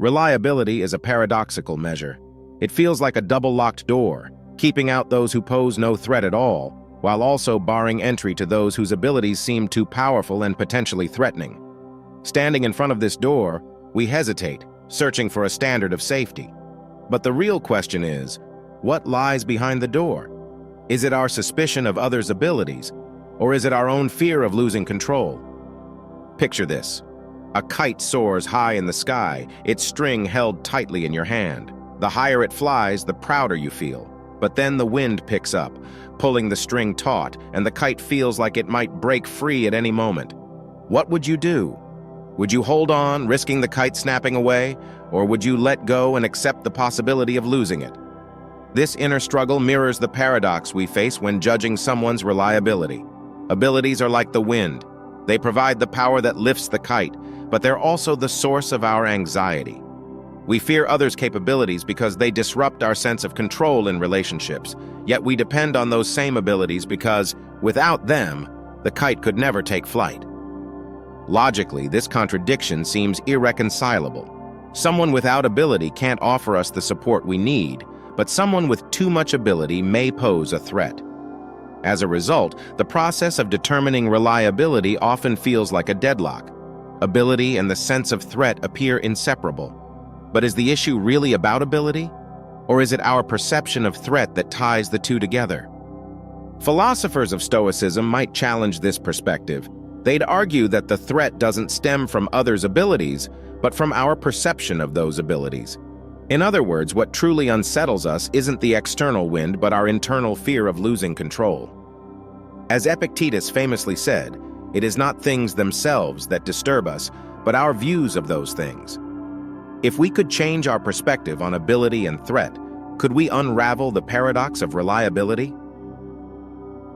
Reliability is a paradoxical measure. It feels like a double-locked door, keeping out those who pose no threat at all, while also barring entry to those whose abilities seem too powerful and potentially threatening. Standing in front of this door, we hesitate, searching for a standard of safety. But the real question is, what lies behind the door? Is it our suspicion of others' abilities, or is it our own fear of losing control? Picture this. A kite soars high in the sky, its string held tightly in your hand. The higher it flies, the prouder you feel. But then the wind picks up, pulling the string taut, and the kite feels like it might break free at any moment. What would you do? Would you hold on, risking the kite snapping away, or would you let go and accept the possibility of losing it? This inner struggle mirrors the paradox we face when judging someone's reliability. Abilities are like the wind. They provide the power that lifts the kite, but they're also the source of our anxiety. We fear others' capabilities because they disrupt our sense of control in relationships, yet we depend on those same abilities because, without them, the kite could never take flight. Logically, this contradiction seems irreconcilable. Someone without ability can't offer us the support we need, but someone with too much ability may pose a threat. As a result, the process of determining reliability often feels like a deadlock. Ability and the sense of threat appear inseparable. But is the issue really about ability? Or is it our perception of threat that ties the two together? Philosophers of Stoicism might challenge this perspective. They'd argue that the threat doesn't stem from others' abilities, but from our perception of those abilities. In other words, what truly unsettles us isn't the external wind, but our internal fear of losing control. As Epictetus famously said, it is not things themselves that disturb us, but our views of those things. If we could change our perspective on ability and threat, could we unravel the paradox of reliability?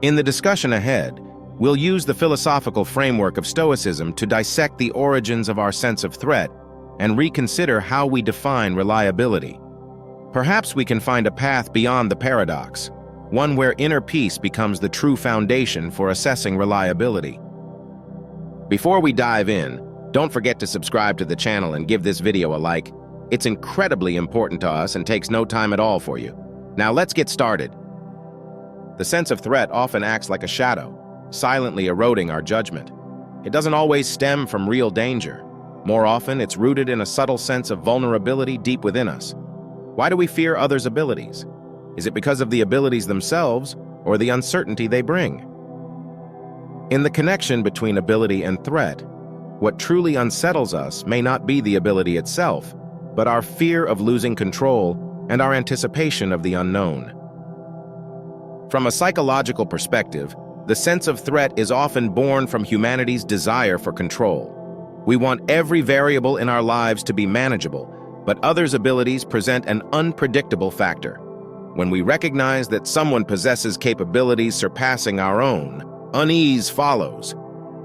In the discussion ahead, we'll use the philosophical framework of Stoicism to dissect the origins of our sense of threat and reconsider how we define reliability. Perhaps we can find a path beyond the paradox, one where inner peace becomes the true foundation for assessing reliability. Before we dive in, don't forget to subscribe to the channel and give this video a like. It's incredibly important to us and takes no time at all for you. Now let's get started. The sense of threat often acts like a shadow, silently eroding our judgment. It doesn't always stem from real danger. More often, it's rooted in a subtle sense of vulnerability deep within us. Why do we fear others' abilities? Is it because of the abilities themselves or the uncertainty they bring? In the connection between ability and threat, what truly unsettles us may not be the ability itself, but our fear of losing control and our anticipation of the unknown. From a psychological perspective, the sense of threat is often born from humanity's desire for control. We want every variable in our lives to be manageable, but others' abilities present an unpredictable factor. When we recognize that someone possesses capabilities surpassing our own, unease follows.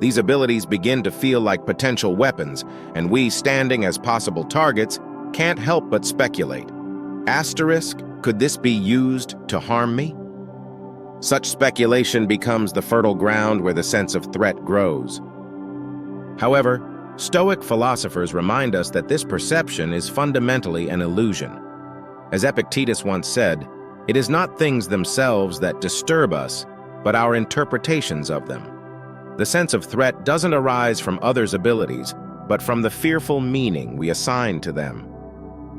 These abilities begin to feel like potential weapons, and we, standing as possible targets, can't help but speculate. Asterisk, could this be used to harm me? Such speculation becomes the fertile ground where the sense of threat grows. However, Stoic philosophers remind us that this perception is fundamentally an illusion. As Epictetus once said, it is not things themselves that disturb us, but our interpretations of them. The sense of threat doesn't arise from others' abilities, but from the fearful meaning we assign to them.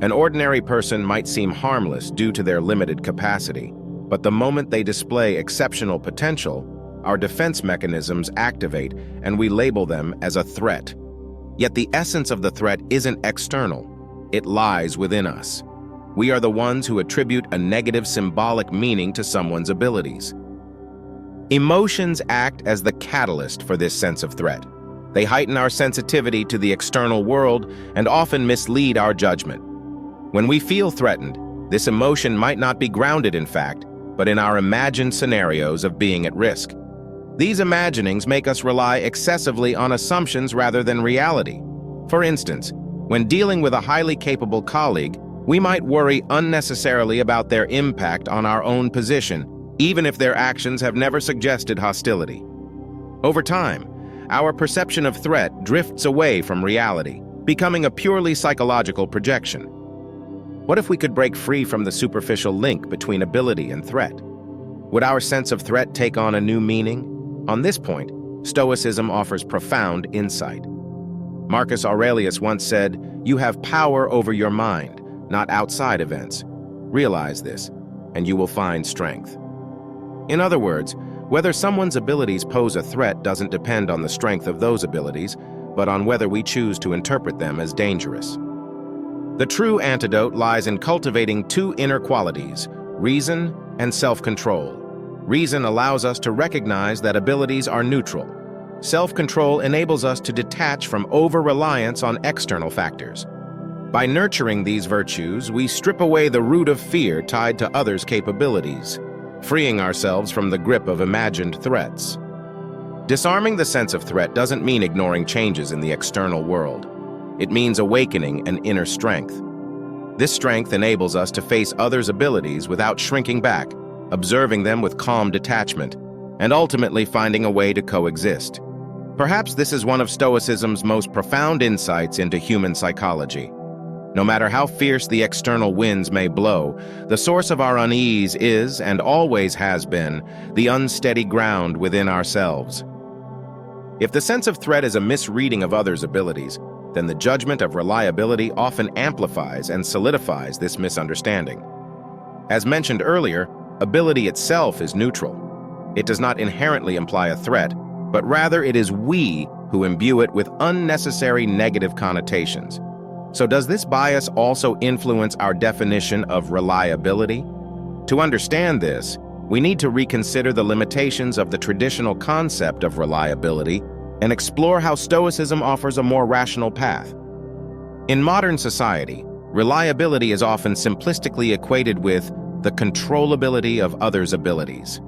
An ordinary person might seem harmless due to their limited capacity, but the moment they display exceptional potential, our defense mechanisms activate and we label them as a threat. Yet the essence of the threat isn't external, it lies within us. We are the ones who attribute a negative symbolic meaning to someone's abilities. Emotions act as the catalyst for this sense of threat. They heighten our sensitivity to the external world and often mislead our judgment. When we feel threatened, this emotion might not be grounded in fact, but in our imagined scenarios of being at risk. These imaginings make us rely excessively on assumptions rather than reality. For instance, when dealing with a highly capable colleague, we might worry unnecessarily about their impact on our own position, even if their actions have never suggested hostility. Over time, our perception of threat drifts away from reality, becoming a purely psychological projection. What if we could break free from the superficial link between ability and threat? Would our sense of threat take on a new meaning? On this point, Stoicism offers profound insight. Marcus Aurelius once said, "You have power over your mind, not outside events. Realize this, and you will find strength." In other words, whether someone's abilities pose a threat doesn't depend on the strength of those abilities, but on whether we choose to interpret them as dangerous. The true antidote lies in cultivating two inner qualities, reason and self-control. Reason allows us to recognize that abilities are neutral. Self-control enables us to detach from over-reliance on external factors. By nurturing these virtues, we strip away the root of fear tied to others' capabilities, freeing ourselves from the grip of imagined threats. Disarming the sense of threat doesn't mean ignoring changes in the external world. It means awakening an inner strength. This strength enables us to face others' abilities without shrinking back, observing them with calm detachment, and ultimately finding a way to coexist. Perhaps this is one of Stoicism's most profound insights into human psychology. No matter how fierce the external winds may blow, the source of our unease is, and always has been, the unsteady ground within ourselves. If the sense of threat is a misreading of others' abilities, then the judgment of reliability often amplifies and solidifies this misunderstanding. As mentioned earlier, ability itself is neutral. It does not inherently imply a threat, but rather it is we who imbue it with unnecessary negative connotations. So does this bias also influence our definition of reliability? To understand this, we need to reconsider the limitations of the traditional concept of reliability and explore how Stoicism offers a more rational path. In modern society, reliability is often simplistically equated with the controllability of others' abilities.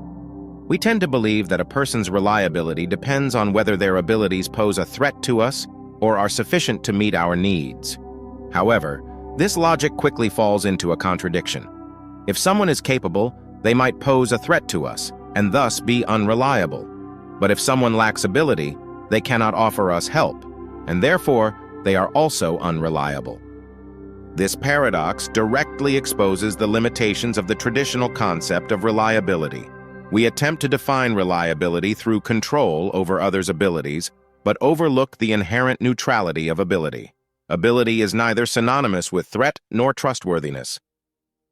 We tend to believe that a person's reliability depends on whether their abilities pose a threat to us or are sufficient to meet our needs. However, this logic quickly falls into a contradiction. If someone is capable, they might pose a threat to us and thus be unreliable. But if someone lacks ability, they cannot offer us help, and therefore they are also unreliable. This paradox directly exposes the limitations of the traditional concept of reliability. We attempt to define reliability through control over others' abilities, but overlook the inherent neutrality of ability. Ability is neither synonymous with threat nor trustworthiness.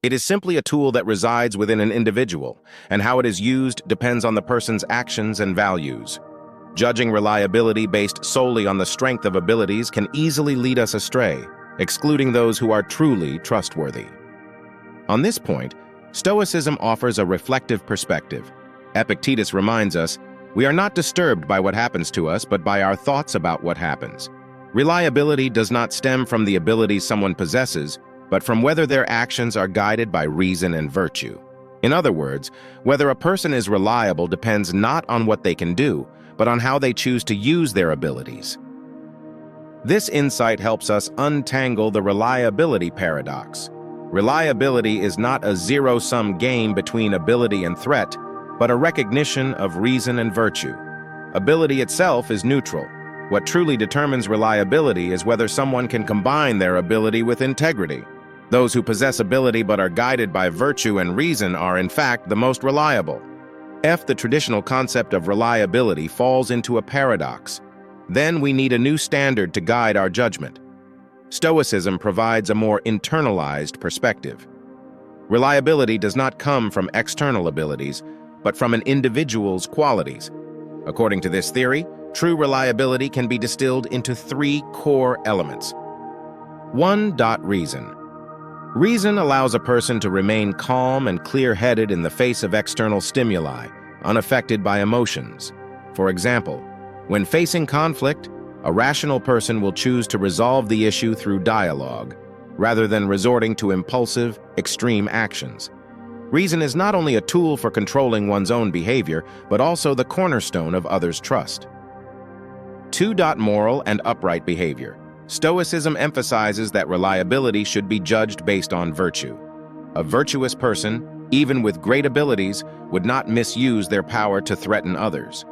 It is simply a tool that resides within an individual, and how it is used depends on the person's actions and values. Judging reliability based solely on the strength of abilities can easily lead us astray, excluding those who are truly trustworthy. On this point, Stoicism offers a reflective perspective. Epictetus reminds us, we are not disturbed by what happens to us, but by our thoughts about what happens. Reliability does not stem from the abilities someone possesses, but from whether their actions are guided by reason and virtue. In other words, whether a person is reliable depends not on what they can do, but on how they choose to use their abilities. This insight helps us untangle the reliability paradox. Reliability is not a zero-sum game between ability and threat, but a recognition of reason and virtue. Ability itself is neutral. What truly determines reliability is whether someone can combine their ability with integrity. Those who possess ability but are guided by virtue and reason are, in fact, the most reliable. The traditional concept of reliability falls into a paradox. Then we need a new standard to guide our judgment. Stoicism provides a more internalized perspective. Reliability does not come from external abilities, but from an individual's qualities. According to this theory, true reliability can be distilled into three core elements. 1. Reason. Reason allows a person to remain calm and clear-headed in the face of external stimuli, unaffected by emotions. For example, when facing conflict, a rational person will choose to resolve the issue through dialogue, rather than resorting to impulsive, extreme actions. Reason is not only a tool for controlling one's own behavior, but also the cornerstone of others' trust. 2. Moral and upright behavior. Stoicism emphasizes that reliability should be judged based on virtue. A virtuous person, even with great abilities, would not misuse their power to threaten others.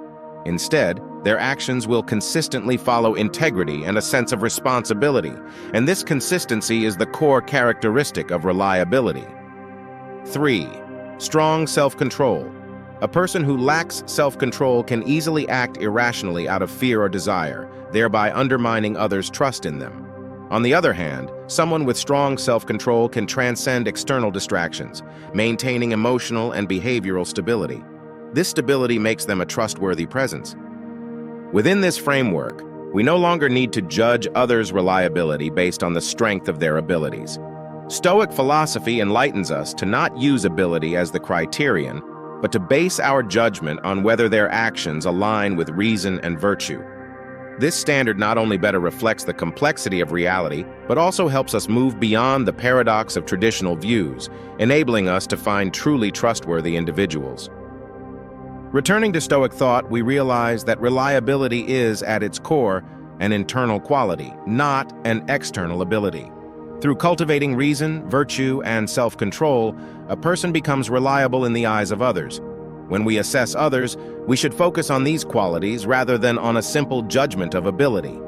Instead, Their actions will consistently follow integrity and a sense of responsibility, and this consistency is the core characteristic of reliability. 3. Strong self-control. A person who lacks self-control can easily act irrationally out of fear or desire, thereby undermining others' trust in them. On the other hand, someone with strong self-control can transcend external distractions, maintaining emotional and behavioral stability. This stability makes them a trustworthy presence. Within this framework, we no longer need to judge others' reliability based on the strength of their abilities. Stoic philosophy enlightens us to not use ability as the criterion, but to base our judgment on whether their actions align with reason and virtue. This standard not only better reflects the complexity of reality, but also helps us move beyond the paradox of traditional views, enabling us to find truly trustworthy individuals. Returning to Stoic thought, we realize that reliability is, at its core, an internal quality, not an external ability. Through cultivating reason, virtue, and self-control, a person becomes reliable in the eyes of others. When we assess others, we should focus on these qualities rather than on a simple judgment of ability.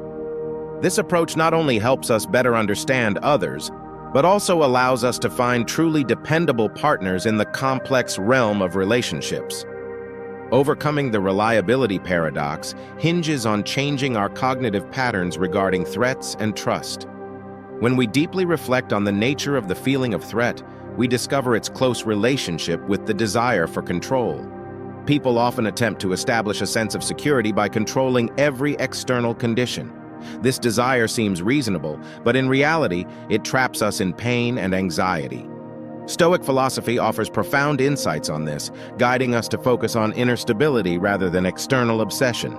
This approach not only helps us better understand others, but also allows us to find truly dependable partners in the complex realm of relationships. Overcoming the reliability paradox hinges on changing our cognitive patterns regarding threats and trust. When we deeply reflect on the nature of the feeling of threat, we discover its close relationship with the desire for control. People often attempt to establish a sense of security by controlling every external condition. This desire seems reasonable, but in reality, it traps us in pain and anxiety. Stoic philosophy offers profound insights on this, guiding us to focus on inner stability rather than external obsession.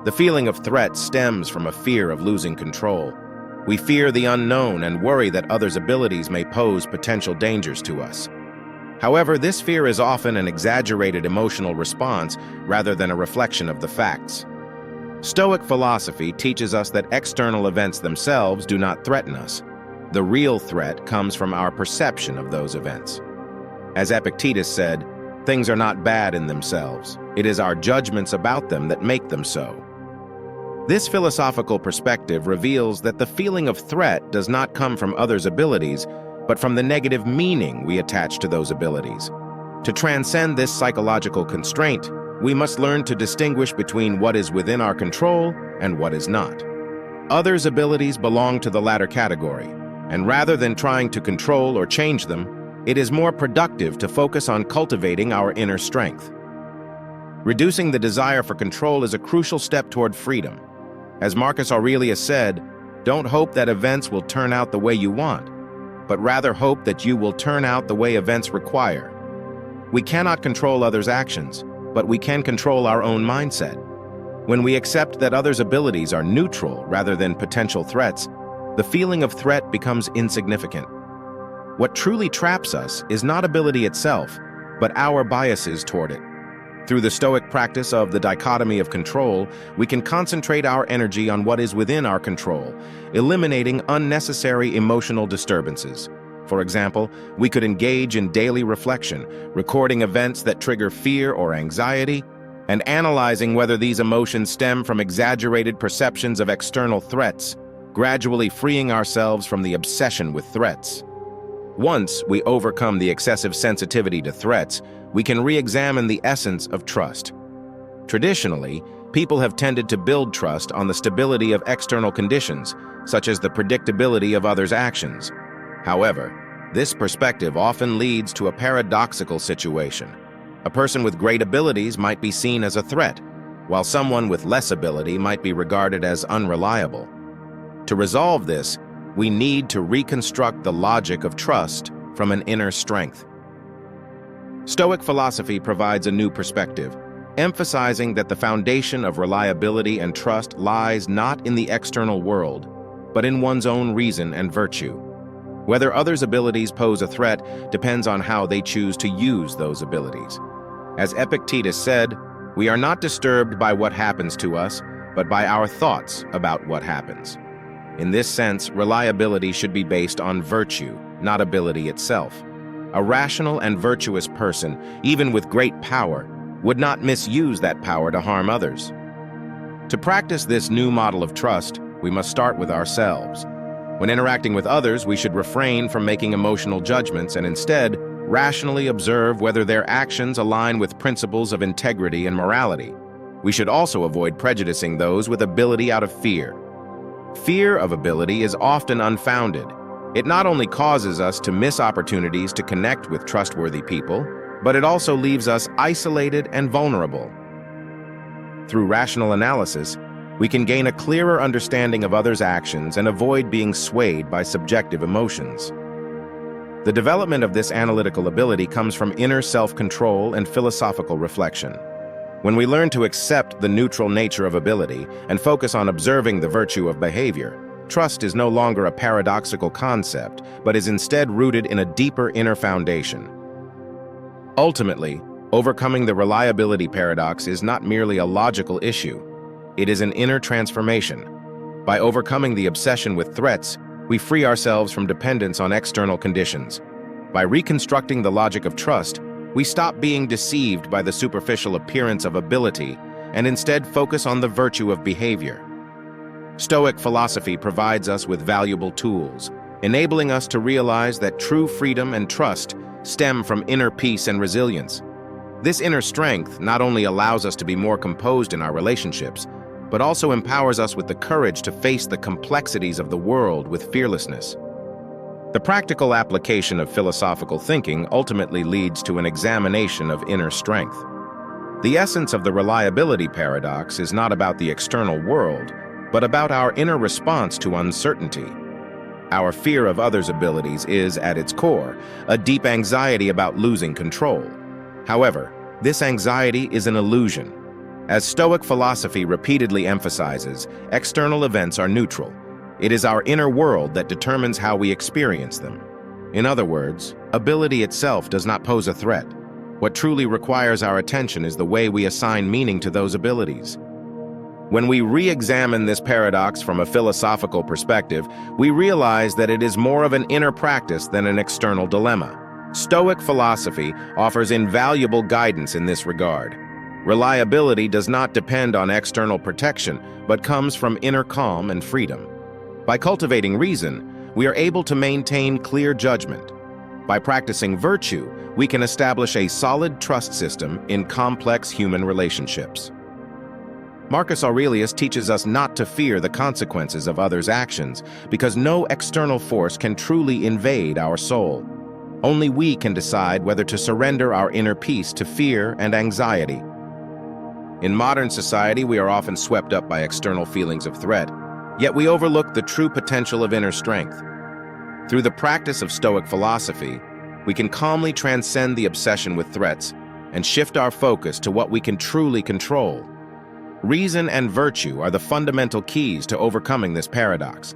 The feeling of threat stems from a fear of losing control. We fear the unknown and worry that others' abilities may pose potential dangers to us. However, this fear is often an exaggerated emotional response rather than a reflection of the facts. Stoic philosophy teaches us that external events themselves do not threaten us. The real threat comes from our perception of those events. As Epictetus said, things are not bad in themselves. It is our judgments about them that make them so. This philosophical perspective reveals that the feeling of threat does not come from others' abilities, but from the negative meaning we attach to those abilities. To transcend this psychological constraint, we must learn to distinguish between what is within our control and what is not. Others' abilities belong to the latter category, and rather than trying to control or change them, it is more productive to focus on cultivating our inner strength. Reducing the desire for control is a crucial step toward freedom. As Marcus Aurelius said, don't hope that events will turn out the way you want, but rather hope that you will turn out the way events require. We cannot control others' actions, but we can control our own mindset. When we accept that others' abilities are neutral rather than potential threats, the feeling of threat becomes insignificant. What truly traps us is not ability itself, but our biases toward it. Through the Stoic practice of the dichotomy of control, we can concentrate our energy on what is within our control, eliminating unnecessary emotional disturbances. For example, we could engage in daily reflection, recording events that trigger fear or anxiety, and analyzing whether these emotions stem from exaggerated perceptions of external threats, gradually freeing ourselves from the obsession with threats. Once we overcome the excessive sensitivity to threats, we can re-examine the essence of trust. Traditionally, people have tended to build trust on the stability of external conditions, such as the predictability of others' actions. However, this perspective often leads to a paradoxical situation. A person with great abilities might be seen as a threat, while someone with less ability might be regarded as unreliable. To resolve this, we need to reconstruct the logic of trust from an inner strength. Stoic philosophy provides a new perspective, emphasizing that the foundation of reliability and trust lies not in the external world, but in one's own reason and virtue. Whether others' abilities pose a threat depends on how they choose to use those abilities. As Epictetus said, we are not disturbed by what happens to us, but by our thoughts about what happens. In this sense, reliability should be based on virtue, not ability itself. A rational and virtuous person, even with great power, would not misuse that power to harm others. To practice this new model of trust, we must start with ourselves. When interacting with others, we should refrain from making emotional judgments and instead rationally observe whether their actions align with principles of integrity and morality. We should also avoid prejudicing those with ability out of fear. Fear of ability is often unfounded. It not only causes us to miss opportunities to connect with trustworthy people, but it also leaves us isolated and vulnerable. Through rational analysis, we can gain a clearer understanding of others' actions and avoid being swayed by subjective emotions. The development of this analytical ability comes from inner self-control and philosophical reflection. When we learn to accept the neutral nature of ability and focus on observing the virtue of behavior, trust is no longer a paradoxical concept, but is instead rooted in a deeper inner foundation. Ultimately, overcoming the reliability paradox is not merely a logical issue. It is an inner transformation. By overcoming the obsession with threats, we free ourselves from dependence on external conditions. By reconstructing the logic of trust, we stop being deceived by the superficial appearance of ability and instead focus on the virtue of behavior. Stoic philosophy provides us with valuable tools, enabling us to realize that true freedom and trust stem from inner peace and resilience. This inner strength not only allows us to be more composed in our relationships, but also empowers us with the courage to face the complexities of the world with fearlessness. The practical application of philosophical thinking ultimately leads to an examination of inner strength. The essence of the reliability paradox is not about the external world, but about our inner response to uncertainty. Our fear of others' abilities is, at its core, a deep anxiety about losing control. However, this anxiety is an illusion. As Stoic philosophy repeatedly emphasizes, external events are neutral. It is our inner world that determines how we experience them. In other words, ability itself does not pose a threat. What truly requires our attention is the way we assign meaning to those abilities. When we re-examine this paradox from a philosophical perspective, we realize that it is more of an inner practice than an external dilemma. Stoic philosophy offers invaluable guidance in this regard. Reliability does not depend on external protection, but comes from inner calm and freedom. By cultivating reason, we are able to maintain clear judgment. By practicing virtue, we can establish a solid trust system in complex human relationships. Marcus Aurelius teaches us not to fear the consequences of others' actions, because no external force can truly invade our soul. Only we can decide whether to surrender our inner peace to fear and anxiety. In modern society, we are often swept up by external feelings of threat, yet we overlook the true potential of inner strength. Through the practice of Stoic philosophy, we can calmly transcend the obsession with threats and shift our focus to what we can truly control. Reason and virtue are the fundamental keys to overcoming this paradox.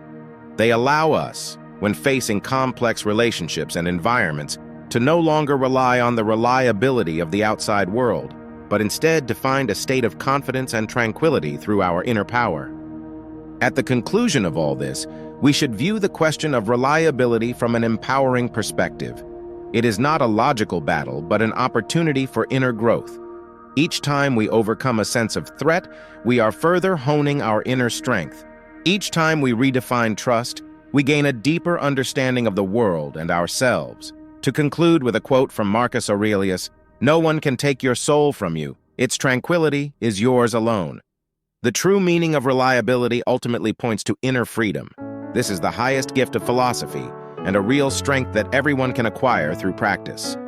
They allow us, when facing complex relationships and environments, to no longer rely on the reliability of the outside world, but instead to find a state of confidence and tranquility through our inner power. At the conclusion of all this, we should view the question of reliability from an empowering perspective. It is not a logical battle, but an opportunity for inner growth. Each time we overcome a sense of threat, we are further honing our inner strength. Each time we redefine trust, we gain a deeper understanding of the world and ourselves. To conclude with a quote from Marcus Aurelius, "No one can take your soul from you. Its tranquility is yours alone." The true meaning of reliability ultimately points to inner freedom. This is the highest gift of philosophy and a real strength that everyone can acquire through practice.